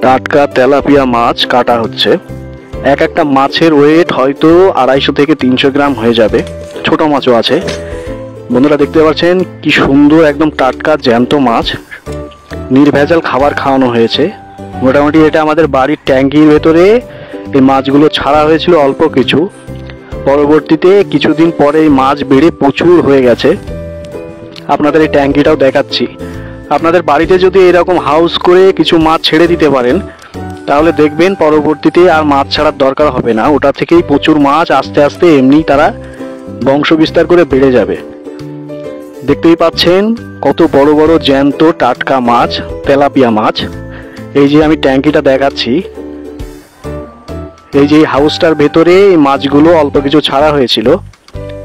টাটকা তেলাপিয়া মাছ কাটা হচ্ছে। এক একটা মাছের ওয়েট হয়তো 250 থেকে 300 গ্রাম হয়ে যাবে। ছোট মাছও আছে। বন্ধুরা দেখতে পাচ্ছেন কি সুন্দর একদম টাটকা জ্যান্ত মাছ, নির্ভেজাল খাবার খাওয়ানো হয়েছে। মোটামুটি এটা আমাদের বাড়ির ট্যাঙ্কির ভেতরে এই মাছগুলো ছাড়া হয়েছিল অল্প কিছু, পরবর্তীতে কিছুদিন পরে এই মাছ বেড়ে প্রচুর হয়ে গেছে। আপনাদের এই ট্যাঙ্কিটাও দেখাচ্ছি। আপনাদের বাড়িতে যদি এরকম হাউস করে কিছু মাছ ছেড়ে দিতে পারেন তাহলে দেখবেন পরবর্তীতে আর মাছ ছাড়ার দরকার হবে না। ওটা থেকেই প্রচুর মাছ আস্তে আস্তে এমনি তারা বংশ বিস্তার করে বেড়ে যাবে। দেখতেই পাচ্ছেন কত বড় বড় জ্যান্ত টাটকা মাছ, তেলাপিয়া মাছ। এই যে আমি ট্যাঙ্কিটা দেখাচ্ছি, এই যে হাউসটার ভেতরে এই মাছগুলো অল্প কিছু ছাড়া হয়েছিল,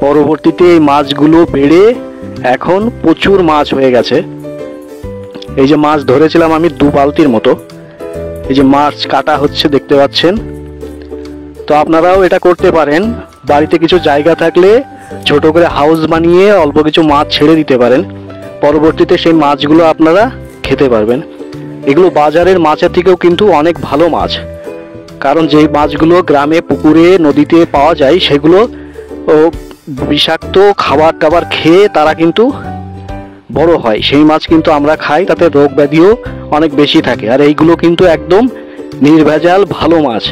পরবর্তীতে এই মাছগুলো বেড়ে এখন প্রচুর মাছ হয়ে গেছে। এই যে মাছ ধরেছিলাম আমি 2 বালতির মতো। এই যে মাছ কাটা হচ্ছে দেখতে পাচ্ছেন। তো আপনারাও এটা করতে পারেন। বাড়িতে কিছু জায়গা থাকলে ছোট করে হাউস বানিয়ে অল্প কিছু মাছ ছেড়ে দিতে পারেন, পরবর্তীতে সেই মাছগুলো আপনারা খেতে পারবেন। এগুলো বাজারের মাছের থেকেও কিন্তু অনেক ভালো মাছ, কারণ যেই মাছগুলো গ্রামে পুকুরে নদীতে পাওয়া যায় সেগুলো বিষাক্ত খাবার টাবার খেয়ে তারা কিন্তু বড় হয়। সেই মাছ কিন্তু আমরা খাই, তাতে রোগ ব্যাধিও অনেক বেশি থাকে। আর এইগুলো কিন্তু একদম নির্ভেজাল ভালো মাছ।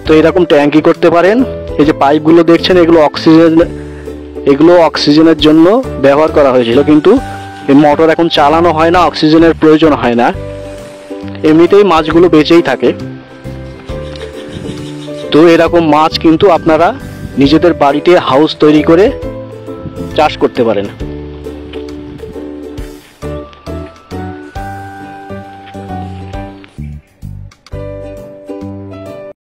তো এরকম ট্যাঙ্কি করতে পারেন। এই যে পাইপগুলো দেখছেন এগুলো অক্সিজেনের জন্য ব্যবহার করা হয়েছিল, কিন্তু এই মোটর এখন চালানো হয় না, অক্সিজেনের প্রয়োজন হয় না, এমনিতেই মাছগুলো বেঁচেই থাকে। তো এরকম মাছ কিন্তু আপনারা নিজেদের বাড়িতে হাউস তৈরি করে চাষ করতে পারেন।